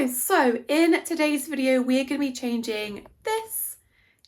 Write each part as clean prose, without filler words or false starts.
guys, so in today's video we're going to be changing this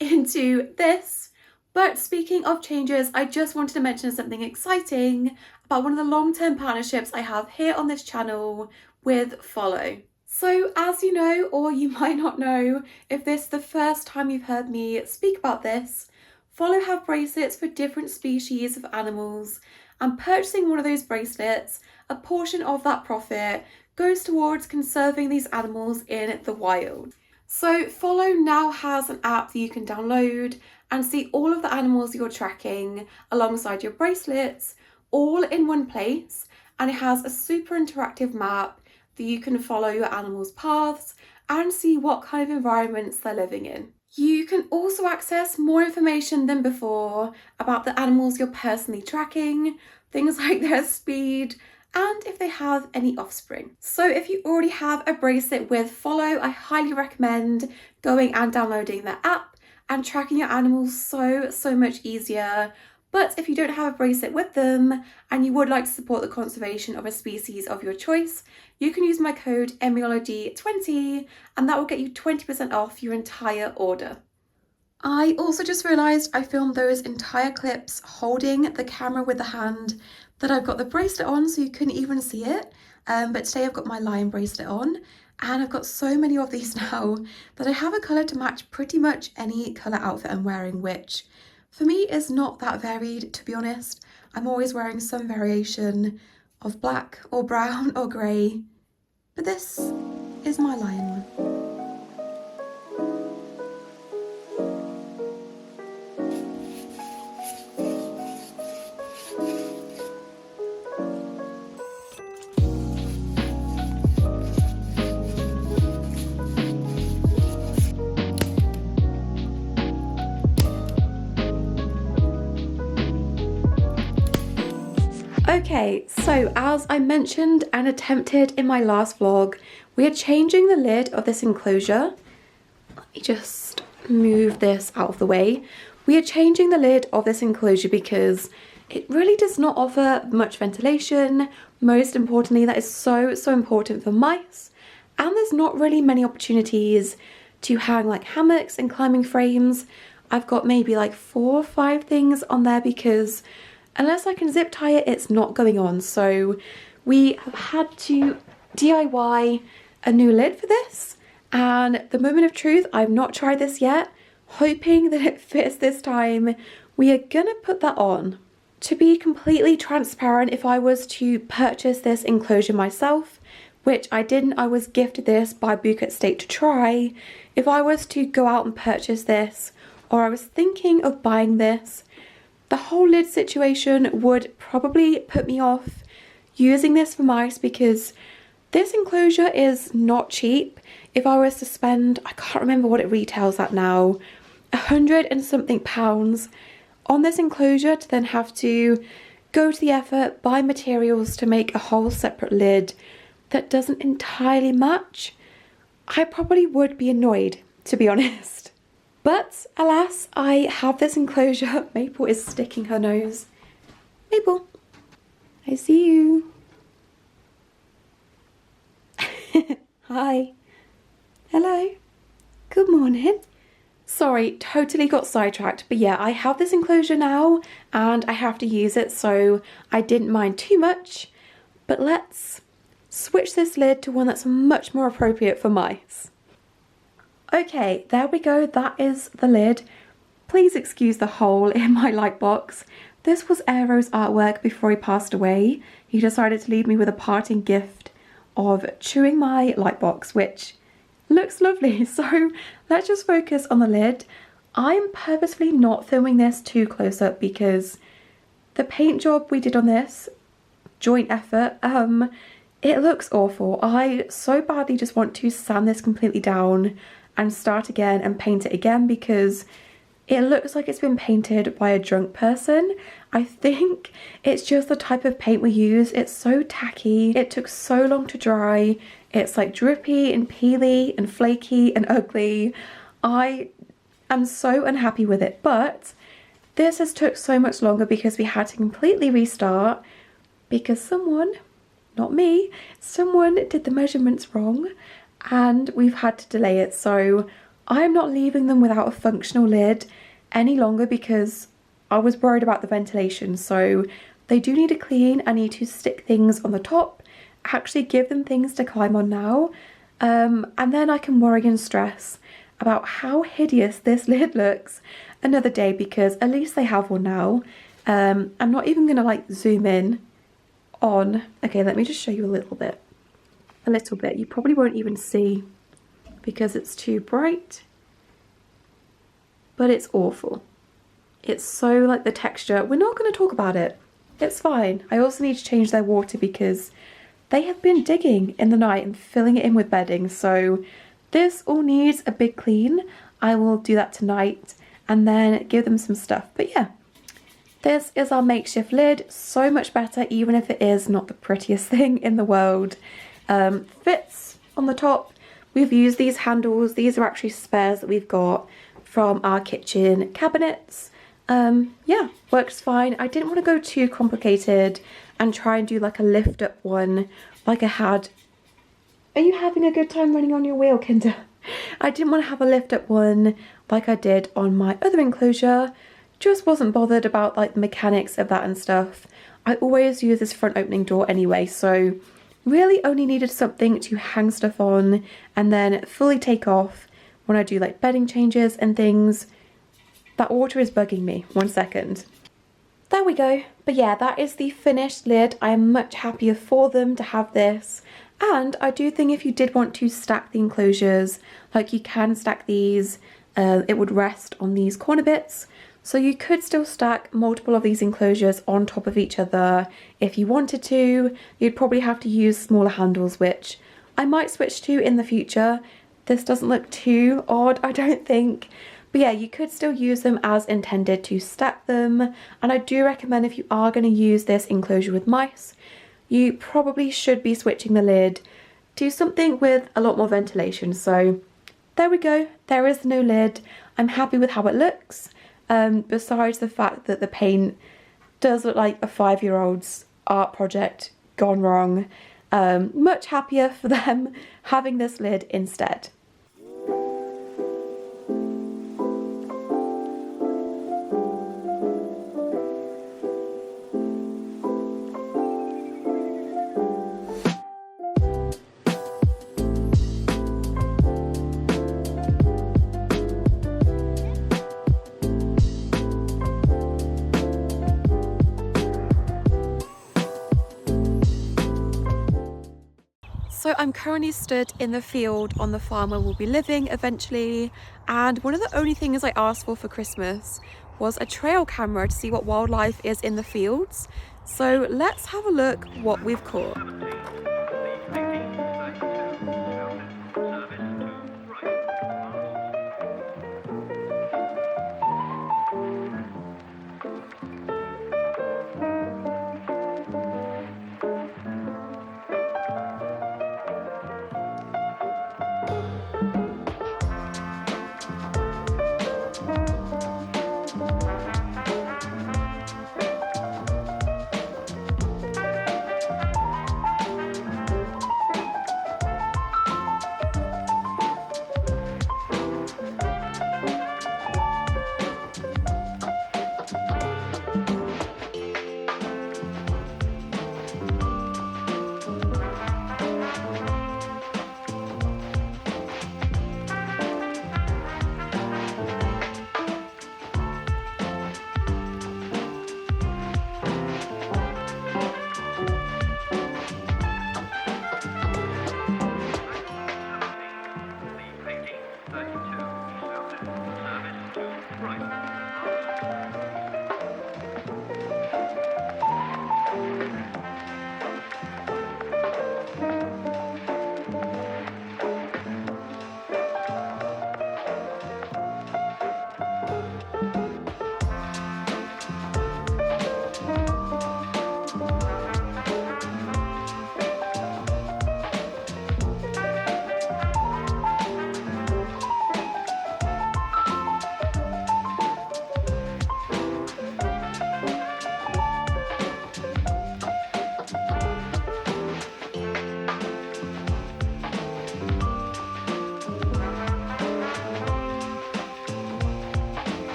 into this. But speaking of changes, I just wanted to mention something exciting about one of the long-term partnerships I have here on this channel with Fahlo. So as you know, or you might not know, if this is the first time you've heard me speak about this, Fahlo have bracelets for different species of animals, and purchasing one of those bracelets, a portion of that profit goes towards conserving these animals in the wild. So Fahlo now has an app that you can download and see all of the animals you're tracking alongside your bracelets all in one place, and it has a super interactive map that you can follow your animals' paths and see what kind of environments they're living in. You can also access more information than before about the animals you're personally tracking, things like their speed, and if they have any offspring. So if you already have a bracelet with Fahlo, I highly recommend going and downloading their app and tracking your animals so much easier. But if you don't have a bracelet with them and you would like to support the conservation of a species of your choice, you can use my code Emiology20 and that will get you 20% off your entire order. I also just realised I filmed those entire clips holding the camera with the hand that I've got the bracelet on, so you couldn't even see it. But today I've got my lion bracelet on, and I've got so many of these now that I have a colour to match pretty much any colour outfit I'm wearing, which for me is not that varied, to be honest. I'm always wearing some variation of black or brown or grey, but this is my lion one. Okay, so as I mentioned and attempted in my last vlog, we are changing the lid of this enclosure. Let me just move this out of the way. We are changing the lid of this enclosure because it really does not offer much ventilation. Most importantly, that is so important for mice. And there's not really many opportunities to hang like hammocks and climbing frames. I've got maybe like 4 or 5 things on there because unless I can zip tie it, it's not going on. So we have had to DIY a new lid for this. And the moment of truth, I've not tried this yet. Hoping that it fits this time, we are gonna put that on. To be completely transparent, if I was to purchase this enclosure myself, which I didn't, I was gifted this by Bouquet State to try. If I was to go out and purchase this, or I was thinking of buying this, the whole lid situation would probably put me off using this for mice because this enclosure is not cheap. If I was to spend, I can't remember what it retails at now, £100 and something on this enclosure to then have to go to the effort, buy materials to make a whole separate lid that doesn't entirely match, I probably would be annoyed, to be honest. But alas, I have this enclosure. Maple is sticking her nose. Maple, I see you. Hi. Hello. Good morning. Sorry, totally got sidetracked. But yeah, I have this enclosure now and I have to use it, so I didn't mind too much. But let's switch this lid to one that's much more appropriate for mice. Okay, there we go, that is the lid. Please excuse the hole in my light box. This was Aero's artwork before he passed away. He decided to leave me with a parting gift of chewing my light box, which looks lovely. So let's just focus on the lid. I'm purposefully not filming this too close up because the paint job we did on this, joint effort, it looks awful. I so badly just want to sand this completely down and start again and paint it again because it looks like it's been painted by a drunk person. I think it's just the type of paint we use. It's so tacky. It took so long to dry. It's like drippy and peely and flaky and ugly. I am so unhappy with it, but this has took so much longer because we had to completely restart because someone, not me, someone did the measurements wrong and we've had to delay it, so I'm not leaving them without a functional lid any longer because I was worried about the ventilation. So they do need a clean. I need to stick things on the top, actually give them things to climb on now, and then I can worry and stress about how hideous this lid looks another day, because at least they have one now. I'm not even gonna like zoom in on, okay, let me just show you a little bit. You probably won't even see because it's too bright, but it's awful. It's so like the texture, we're not going to talk about it, it's fine. I also need to change their water because they have been digging in the night and filling it in with bedding, so this all needs a big clean. I will do that tonight and then give them some stuff. But yeah, this is our makeshift lid, so much better even if it is not the prettiest thing in the world. Fits on the top. We've used these handles, these are actually spares that we've got from our kitchen cabinets. Yeah, works fine. I didn't want to go too complicated and try and do like a lift up one like I had. Are you having a good time running on your wheel, Kinder? I didn't want to have a lift up one like I did on my other enclosure. Just wasn't bothered about like the mechanics of that and stuff. I always use this front opening door anyway, so really only needed something to hang stuff on and then fully take off when I do like bedding changes and things. That water is bugging me, 1 second. There we go. But yeah, that is the finished lid. I am much happier for them to have this. And I do think if you did want to stack the enclosures, like you can stack these, it would rest on these corner bits. So you could still stack multiple of these enclosures on top of each other if you wanted to. You'd probably have to use smaller handles, which I might switch to in the future. This doesn't look too odd, I don't think. But yeah, you could still use them as intended to stack them. And I do recommend if you are going to use this enclosure with mice, you probably should be switching the lid to something with a lot more ventilation. So there we go, there is no lid. I'm happy with how it looks. Besides the fact that the paint does look like a 5-year-old's art project gone wrong. Much happier for them having this lid instead. So I'm currently stood in the field on the farm where we'll be living eventually, and one of the only things I asked for Christmas was a trail camera to see what wildlife is in the fields. So let's have a look what we've caught.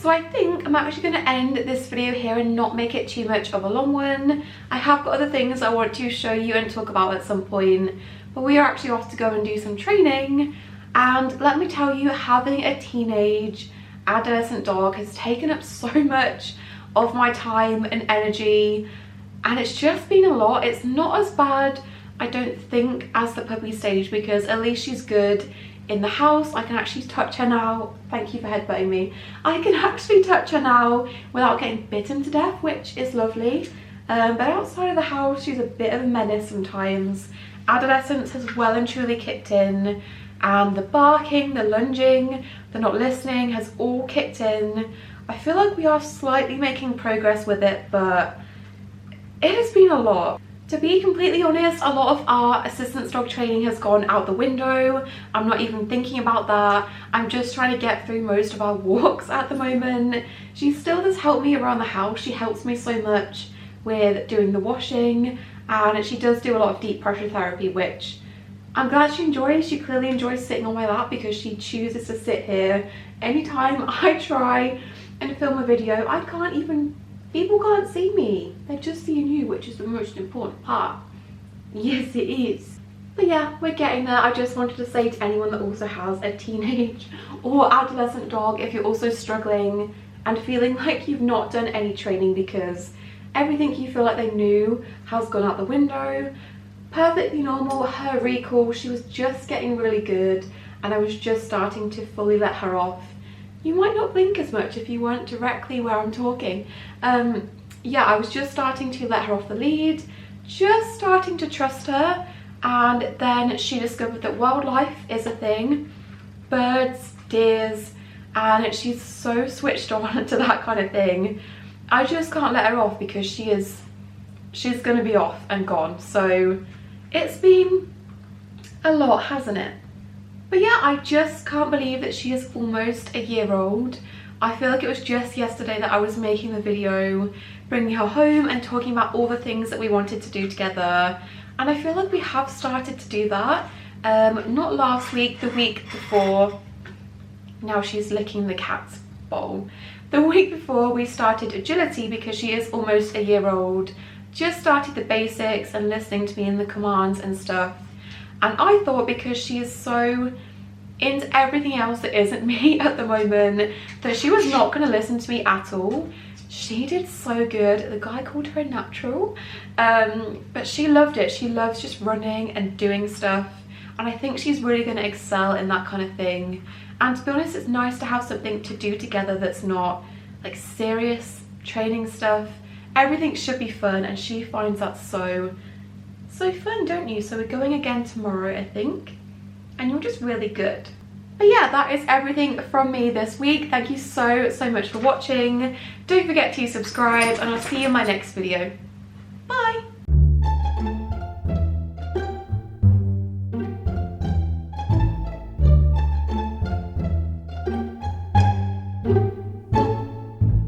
So I think I'm actually going to end this video here and not make it too much of a long one. I have got other things I want to show you and talk about at some point, but we are actually off to go and do some training. And let me tell you, having a teenage adolescent dog has taken up so much of my time and energy, and it's just been a lot. It's not as bad, I don't think, as the puppy stage, because at least she's good in the house. I can actually touch her now. Thank you for headbutting me. I can actually touch her now without getting bitten to death, which is lovely. But outside of the house, she's a bit of a menace sometimes. Adolescence has well and truly kicked in, and the barking, the lunging, the not listening has all kicked in. I feel like we are slightly making progress with it, but it has been a lot. To be completely honest, a lot of our assistance dog training has gone out the window. I'm not even thinking about that. I'm just trying to get through most of our walks at the moment. She still does help me around the house. She helps me so much with doing the washing, and she does do a lot of deep pressure therapy, which I'm glad she enjoys. She clearly enjoys sitting on my lap because she chooses to sit here. Anytime I try and film a video, I can't even, people can't see me. They're just seeing you, which is the most important part. Yes, it is. But yeah, we're getting there. I just wanted to say to anyone that also has a teenage or adolescent dog, if you're also struggling and feeling like you've not done any training because everything you feel like they knew has gone out the window, perfectly normal. Her recall, she was just getting really good, and I was just starting to fully let her off. You might not blink as much if you weren't directly where I'm talking. Yeah, I was just starting to let her off the lead, just starting to trust her, and then she discovered that wildlife is a thing, birds, deers, and she's so switched on to that kind of thing. I just can't let her off because she's gonna be off and gone. So it's been a lot, hasn't it? But yeah, I just can't believe that she is almost a year old. I feel like it was just yesterday that I was making the video, bringing her home and talking about all the things that we wanted to do together. And I feel like we have started to do that. Not last week, the week before. Now she's licking the cat's bowl. The week before we started agility because she is almost a year old. Just started the basics and listening to me in the commands and stuff. And I thought because she is so into everything else that isn't me at the moment that she was not going to listen to me at all. She did so good. The guy called her a natural, but she loved it. She loves just running and doing stuff, and I think she's really going to excel in that kind of thing. And to be honest, it's nice to have something to do together that's not like serious training stuff. Everything should be fun, and she finds that so fun, don't you? So we're going again tomorrow, I think, and you're just really good. But yeah, that is everything from me this week. Thank you so much for watching. Don't forget to subscribe, and I'll see you in my next video.